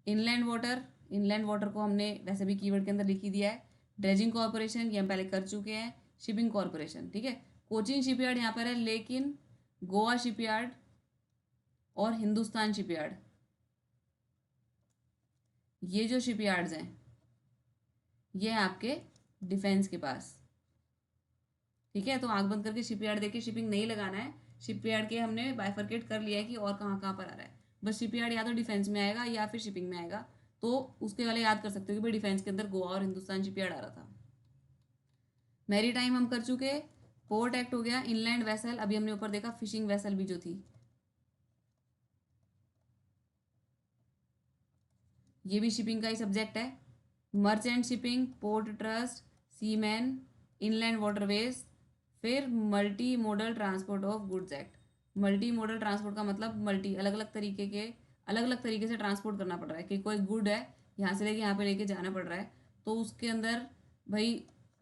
इनलैंड वाटर इनलैंड वाटर को हमने वैसे भी कीवर्ड के अंदर लिख ही दिया है। ड्रेजिंग कॉरपोरेशन ये हम पहले कर चुके हैं। शिपिंग कॉरपोरेशन, ठीक है। कोचिन शिपयार्ड यहाँ पर है, लेकिन गोवा शिपयार्ड और हिंदुस्तान शिपयार्ड, ये जो शिपयार्ड्स हैं ये हैं आपके डिफेंस के पास, ठीक है। तो आंख बंद करके शिपयार्ड देख के शिपिंग नहीं लगाना है। शिपयार्ड के हमने बाइफरकेट कर लिया है कि और कहाँ कहाँ पर आ रहा है। बस शिपयार्ड या तो डिफेंस में आएगा या फिर शिपिंग में आएगा, तो उसके वाले याद कर सकते हो कि भाई डिफेंस के अंदर गोवा और हिंदुस्तान शिपयार्ड आ रहा था। मैरी टाइम हम कर चुके। पोर्ट एक्ट हो गया। इनलैंड वेसल अभी हमने ऊपर देखा, फिशिंग वेसल भी जो थी ये भी शिपिंग का ही सब्जेक्ट है। Merchant shipping, port trust, seaman, inland waterways, फिर multi modal transport of goods act. Multi modal transport का मतलब मल्टी अलग अलग तरीके से ट्रांसपोर्ट करना पड़ रहा है कि कोई गुड है यहाँ से लेके यहाँ पे लेके जाना पड़ रहा है, तो उसके अंदर भाई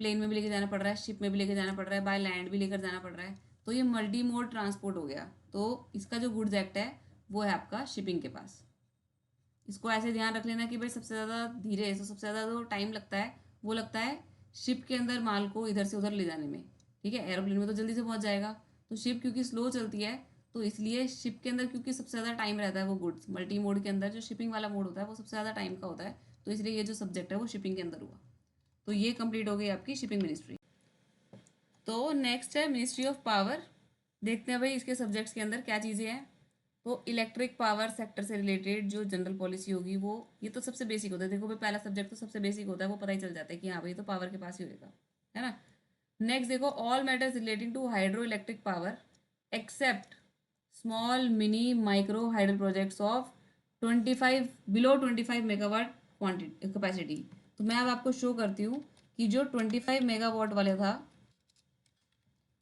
प्लेन में भी लेके जाना पड़ रहा है, शिप में भी लेके जाना पड़ रहा है, बाय लैंड भी लेकर जाना पड़ रहा है, तो ये मल्टी मोड ट्रांसपोर्ट हो गया। तो इसका जो गुड्स एक्ट है वो है आपका शिपिंग के पास। इसको ऐसे ध्यान रख लेना कि भाई सबसे ज़्यादा धीरे, सबसे ज़्यादा जो टाइम लगता है वो लगता है शिप के अंदर माल को इधर से उधर ले जाने में, ठीक है। एरोप्लेन में तो जल्दी से पहुंच जाएगा, तो शिप क्योंकि स्लो चलती है तो इसलिए शिप के अंदर क्योंकि सबसे ज़्यादा टाइम रहता है वो गुड्स मल्टी मोड के अंदर जो शिपिंग वाला मोड होता है वो सबसे ज़्यादा टाइम का होता है, तो इसलिए ये जो सब्जेक्ट है वो शिपिंग के अंदर हुआ। तो ये कंप्लीट हो गई आपकी शिपिंग मिनिस्ट्री। तो नेक्स्ट है मिनिस्ट्री ऑफ पावर। देखते हैं भाई इसके सब्जेक्ट्स के अंदर क्या चीज़ें हैं। तो इलेक्ट्रिक पावर सेक्टर से रिलेटेड जो जनरल पॉलिसी होगी वो, ये तो सबसे बेसिक होता है। देखो भाई पहला सब्जेक्ट तो सबसे बेसिक होता है, वो पता ही चल जाता है कि हाँ भाई तो पावर के पास ही होगा, है ना। नेक्स्ट देखो, all matters relating to hydro electric power except small mini micro hydel projects of 25 below 25 megawatt quantity capacity. तो मैं अब आपको शो करती हूँ कि जो 25 मेगावाट वाले था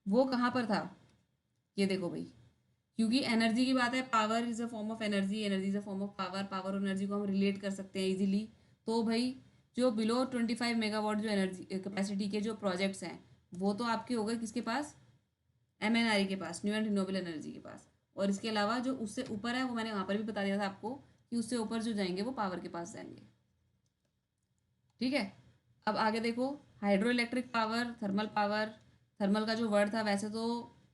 वो कहाँ पर था। ये देखो भाई, क्योंकि एनर्जी की बात है, power is a form of energy, energy is a form of power, power और एनर्जी को हम रिलेट कर सकते हैं इजीली। तो भाई जो बिलो 25 मेगावाट जो एनर्जी कैपेसिटी के जो प्रोजेक्ट्स हैं वो तो आपके हो गए किसके पास, एमएनआरई के पास, न्यू एंड रिन्यूएबल एनर्जी के पास। और इसके अलावा जो उससे ऊपर है वो मैंने वहाँ पर भी बता दिया था आपको कि उससे ऊपर जो जाएंगे वो पावर के पास जाएंगे, ठीक है। अब आगे देखो, hydro electric power, thermal power. Thermal का जो वर्ड था वैसे तो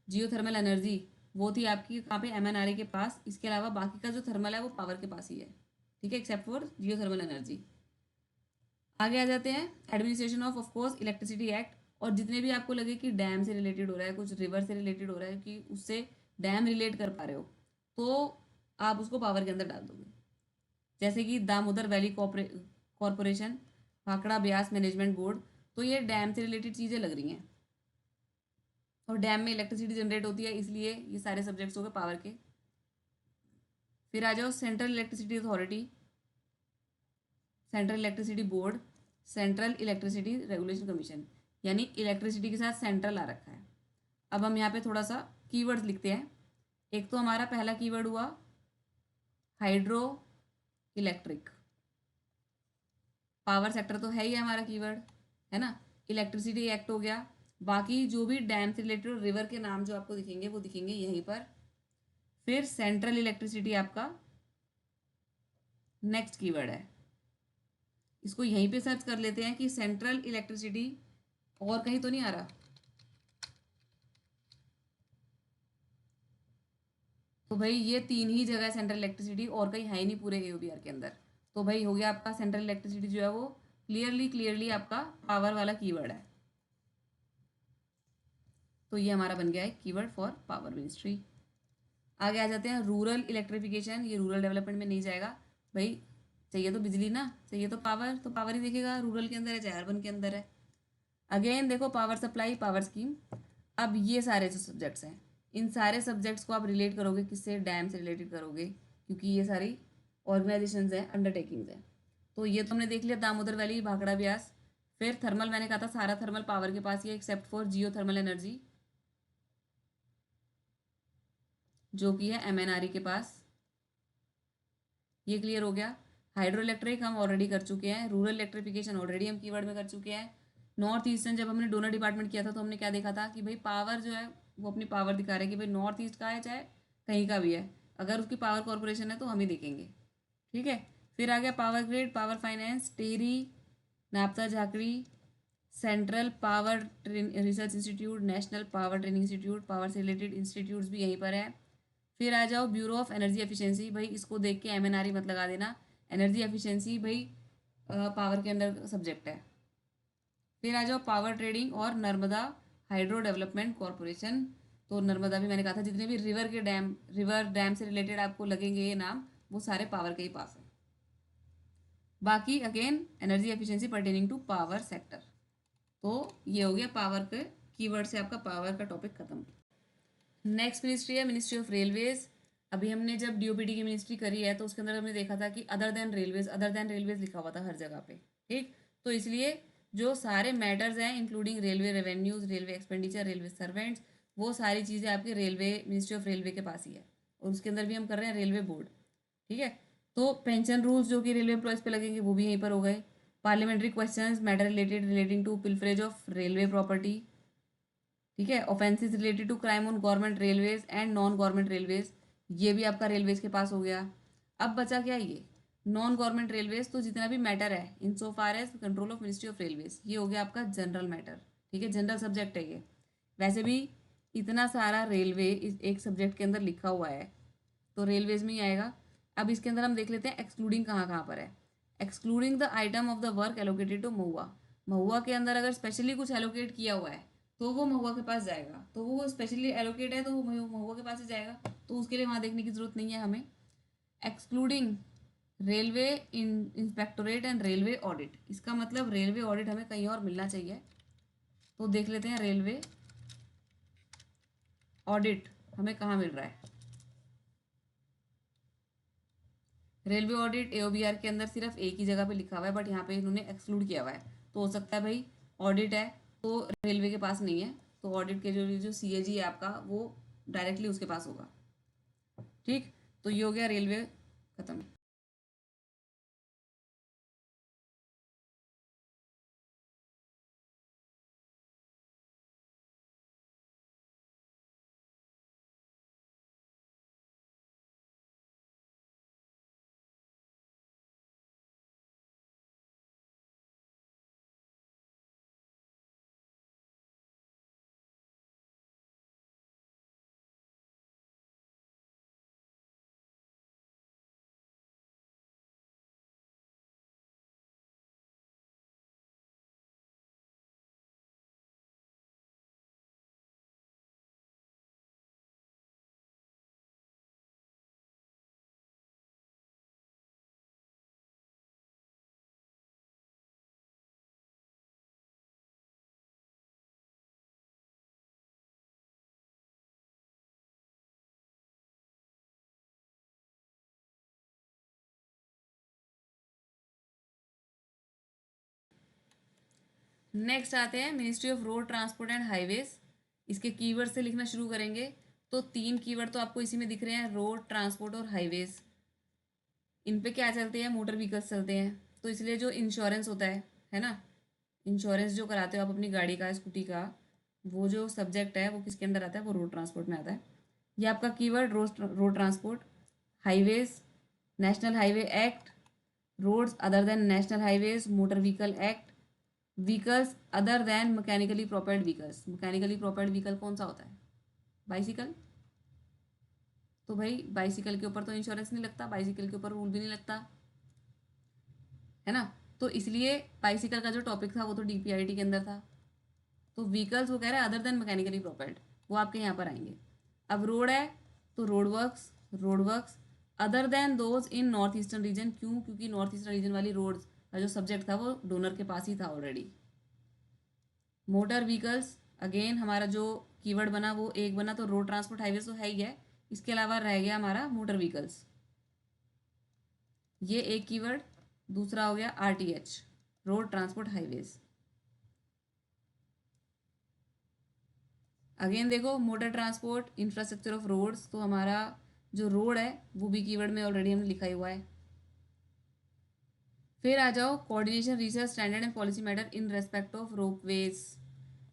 जियो थर्मल एनर्जी वो थी आपकी कहाँ पे, एमएनआरई के पास। इसके अलावा बाकी का जो थर्मल है वो पावर के पास ही है, ठीक है, except for Jio thermal energy. आगे आ जाते हैं, administration of course electricity act. और जितने भी आपको लगे कि डैम से रिलेटेड हो रहा है, कुछ रिवर से रिलेटेड हो रहा है कि उससे डैम रिलेट कर पा रहे हो, तो आप उसको पावर के अंदर डाल दोगे। जैसे कि Damodar valley corporation, Bhakra Beas management board, तो ये डैम से रिलेटेड चीज़ें लग रही हैं और डैम में इलेक्ट्रिसिटी जनरेट होती है, इसलिए ये सारे सब्जेक्ट्स हो गए पावर के। फिर आ जाओ central electricity authority, central electricity board, central electricity regulation commission, यानी इलेक्ट्रिसिटी के साथ सेंट्रल आ रखा है। अब हम यहाँ पे थोड़ा सा कीवर्ड्स लिखते हैं। एक तो हमारा पहला कीवर्ड हुआ हाइड्रो इलेक्ट्रिक, पावर सेक्टर तो है ही हमारा कीवर्ड, है ना। इलेक्ट्रिसिटी एक्ट हो गया। बाकी जो भी डैम से रिलेटेड रिवर के नाम जो आपको दिखेंगे वो दिखेंगे यहीं पर। फिर सेंट्रल इलेक्ट्रिसिटी आपका नेक्स्ट कीवर्ड है, इसको यहीं पे सर्च कर लेते हैं कि सेंट्रल इलेक्ट्रिसिटी, और कहीं तो नहीं आ रहा। तो भाई ये तीन ही जगह है सेंट्रल इलेक्ट्रिसिटी, और कहीं है ही नहीं पूरे एओबीआर के अंदर। तो भाई हो गया आपका सेंट्रल इलेक्ट्रिसिटी जो है वो क्लियरली आपका पावर वाला कीवर्ड है। तो ये हमारा बन गया है कीवर्ड फॉर पावर मिनिस्ट्री। आगे आ जाते हैं रूरल इलेक्ट्रिफिकेशन। ये रूरल डेवलपमेंट में नहीं जाएगा भाई, चाहिए तो बिजली ना, चाहिए तो पावर ही देखेगा, रूरल के अंदर है चाहे अर्बन के अंदर है। अगेन देखो पावर सप्लाई, पावर स्कीम। अब ये सारे जो सब्जेक्ट्स हैं इन सारे सब्जेक्ट्स को आप रिलेट करोगे किससे, डैम से रिलेटेड करोगे, क्योंकि ये सारी ऑर्गेनाइजेशंस हैं, अंडरटेकिंग्स हैं। तो ये तो हमने देख लिया, दामोदर वैली, भाखड़ा ब्यास। फिर थर्मल मैंने कहा था सारा थर्मल पावर के पास ही है except for Jio thermal energy जो कि है एमएनआरई के पास। ये क्लियर हो गया। हाइड्रो इलेक्ट्रिक हम ऑलरेडी कर चुके हैं। रूरल इलेक्ट्रिफिकेशन ऑलरेडी हम कीवर्ड में कर चुके हैं। नॉर्थ ईस्टर्न जब हमने डोनर डिपार्टमेंट किया था तो हमने क्या देखा था कि भाई पावर जो है वो अपनी पावर दिखा रहे हैं कि भाई नॉर्थ ईस्ट का है चाहे कहीं का भी है, अगर उसकी पावर कॉरपोरेशन है तो हम ही देखेंगे, ठीक है। फिर आ गया power grid, power finance, Tehri, नापता Jhakri, central power research institute, national power training institute, power से रिलेटेड इंस्टीट्यूट्स भी यहीं पर है। फिर आ जाओ ब्यूरो ऑफ एनर्जी एफिशिएंसी, भाई इसको देख के MNRE मत लगा देना, एनर्जी एफिशिएंसी भाई पावर के अंदर सब्जेक्ट है। फिर आ जाओ पावर ट्रेडिंग और नर्मदा हाइड्रो डेवलपमेंट कॉरपोरेशन, तो नर्मदा भी मैंने कहा था, जितने भी रिवर डैम से रिलेटेड आपको लगेंगे ये नाम, वो सारे पावर के ही पास है। बाकी again energy efficiency pertaining to power sector. तो ये हो गया पावर के कीवर्ड से आपका पावर का टॉपिक खत्म। नेक्स्ट मिनिस्ट्री है मिनिस्ट्री ऑफ रेलवेज। अभी हमने जब DOPT की मिनिस्ट्री करी है तो उसके अंदर हमने देखा था कि अदर देन रेलवेज लिखा हुआ था हर जगह पे, ठीक। तो इसलिए जो सारे मैटर्स हैं including railway revenues, railway expenditure, railway servants, वो सारी चीज़ें आपके रेलवे मिनिस्ट्री ऑफ रेलवे के पास ही है, और उसके अंदर भी हम कर रहे हैं रेलवे बोर्ड, ठीक है। तो पेंशन रूल्स जो कि रेलवे एम्प्लॉयज़ पे लगेंगे वो भी यहीं पर हो गए। Parliamentary questions matter relating to pilferage of railway property, ठीक है। Offences related to crime on government railways and non government railways, ये भी आपका रेलवेज के पास हो गया। अब बचा क्या, ये नॉन गवर्नमेंट रेलवेज, तो जितना भी मैटर है in so far as control of ministry of railways, ये हो गया आपका जनरल मैटर, ठीक है, जनरल सब्जेक्ट है ये। वैसे भी इतना सारा रेलवे इस एक सब्जेक्ट के अंदर लिखा हुआ है तो रेलवेज में ही आएगा। अब इसके अंदर हम देख लेते हैं एक्सक्लूडिंग कहाँ कहाँ पर है। Excluding the item of the work allocated to MoHUA, MoHUA के अंदर अगर स्पेशली कुछ एलोकेट किया हुआ है तो वो महुआ के पास जाएगा, तो वो स्पेशली एलोकेट है तो वो महुआ के पास ही जाएगा, तो उसके लिए वहाँ देखने की जरूरत नहीं है हमें। Excluding railway inspectorate and railway audit, इसका मतलब रेलवे ऑडिट हमें कहीं और मिलना चाहिए, तो देख लेते हैं रेलवे ऑडिट हमें कहाँ मिल रहा है। रेलवे ऑडिट AOBR के अंदर सिर्फ एक ही जगह पे लिखा हुआ है, बट यहाँ पे इन्होंने एक्सक्लूड किया हुआ है, तो हो सकता है भाई ऑडिट है तो रेलवे के पास नहीं है, तो ऑडिट के जो CAG है आपका वो डायरेक्टली उसके पास होगा, ठीक। तो ये हो गया रेलवे खत्म। नेक्स्ट आते हैं ministry of road transport and highways. इसके कीवर्ड से लिखना शुरू करेंगे तो 3 कीवर्ड तो आपको इसी में दिख रहे हैं, रोड, ट्रांसपोर्ट और हाईवेज। इन पे क्या चलते हैं, मोटर व्हीकल्स चलते हैं, तो इसलिए जो इंश्योरेंस होता है ना, इंश्योरेंस जो कराते हो आप अपनी गाड़ी का, स्कूटी का, वो जो सब्जेक्ट है वो किसके अंदर आता है, वो रोड ट्रांसपोर्ट में आता है। ये आपका keyword road transport, highways, national highway act, roads other than national highways, motor vehicle act, vehicles other than mechanically propelled vehicles. Mechanically propelled vehicle कौन सा होता है, बाइसिकल, तो भाई बाइसिकल के ऊपर तो इंश्योरेंस नहीं लगता, बाइसिकल के ऊपर रूल भी नहीं लगता, है ना। तो इसलिए बाइसिकल का जो टॉपिक था वो तो DPIT के अंदर था, तो व्हीकल्स वो कह रहे हैं अदर देन मैकेनिकली प्रोपेल्ड, वो आपके यहाँ पर आएंगे। अब रोड है तो road works other than those in north eastern region, क्यों, क्योंकि नॉर्थ ईस्टर्न रीजन वाली रोड्स का जो सब्जेक्ट था वो डोनर के पास ही था ऑलरेडी। मोटर व्हीकल्स अगेन हमारा जो कीवर्ड बना वो एक बना, तो रोड ट्रांसपोर्ट हाईवेज तो है ही है, इसके अलावा रह गया हमारा मोटर व्हीकल्स, ये एक कीवर्ड। दूसरा हो गया RTH, road transport highways. Again देखो motor transport infrastructure of roads, तो हमारा जो रोड है वो भी कीवर्ड में ऑलरेडी हमने लिखा ही हुआ है। फिर आ जाओ coordination research standard and policy matter in respect of ropeways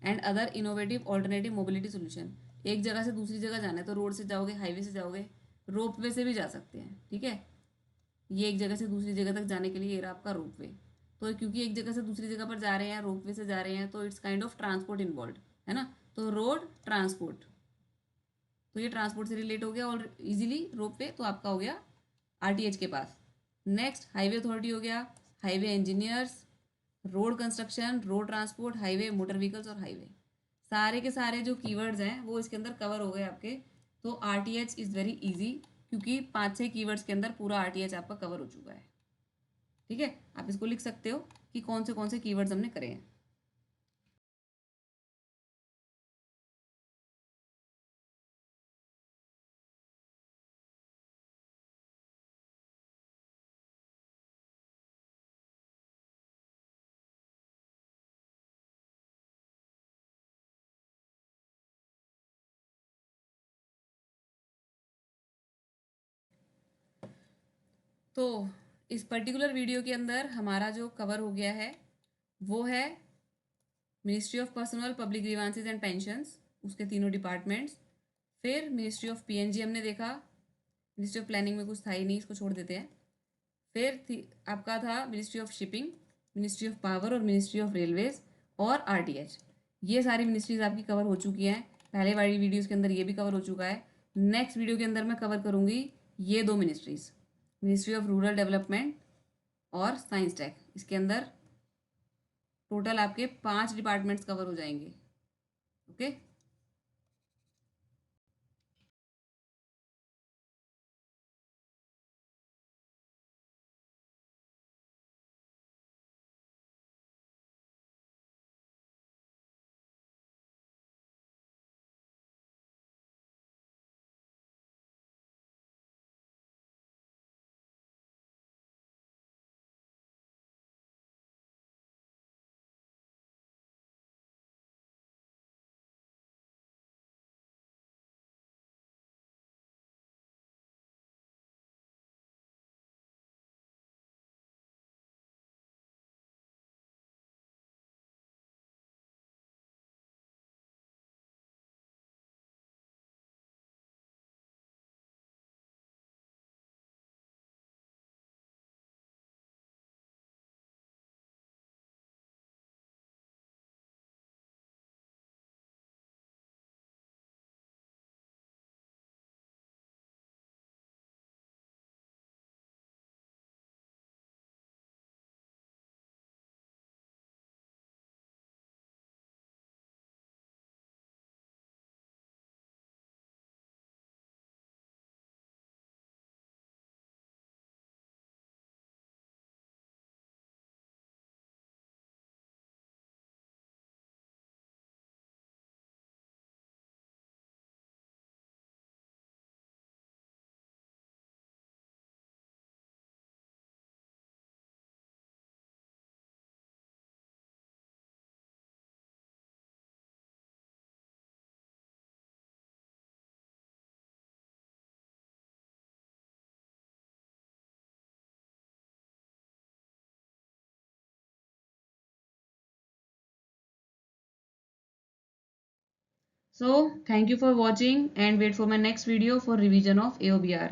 and other innovative alternative mobility solution. एक जगह से दूसरी जगह जाना है तो रोड से जाओगे, हाईवे से जाओगे, रोपवे से भी जा सकते हैं, ठीक है। ये एक जगह से दूसरी जगह तक जाने के लिए ये रहा आपका रोपवे। तो क्योंकि एक जगह से दूसरी जगह पर जा रहे हैं, रोपवे से जा रहे हैं, तो it's kind of transport involve, है ना। तो रोड ट्रांसपोर्ट, तो ये ट्रांसपोर्ट से रिलेट हो गया और इजीली रोपवे तो आपका हो गया आरटीएच के पास। नेक्स्ट हाईवे अथॉरिटी हो गया, highway engineers, road construction, road transport, highway, motor vehicles और हाईवे। सारे के सारे जो कीवर्ड्स हैं वो इसके अंदर कवर हो गए आपके। तो आरटीएच इज़ वेरी इजी, क्योंकि 5-6 कीवर्ड्स के अंदर पूरा आरटीएच आपका कवर हो चुका है। ठीक है, आप इसको लिख सकते हो कि कौन से कीवर्ड्स हमने करे हैं। तो इस पर्टिकुलर वीडियो के अंदर हमारा जो कवर हो गया है वो है ministry of personnel public grievances and pensions, उसके तीनों डिपार्टमेंट्स। फिर मिनिस्ट्री ऑफ पीएनजी हमने देखा, मिनिस्ट्री ऑफ प्लानिंग में कुछ था ही नहीं, इसको छोड़ देते हैं। फिर आपका था ministry of shipping, ministry of power और मिनिस्ट्री ऑफ रेलवेज और आरटीएच। ये सारी मिनिस्ट्रीज आपकी कवर हो चुकी हैं। पहले वाली वीडियोस के अंदर ये भी कवर हो चुका है। नेक्स्ट वीडियो के अंदर मैं कवर करूँगी ये दो ministries, ministry of rural development और साइंस टेक। इसके अंदर टोटल आपके 5 डिपार्टमेंट्स कवर हो जाएंगे। Okay. So thank you for watching and wait for my next video for revision of AOBR.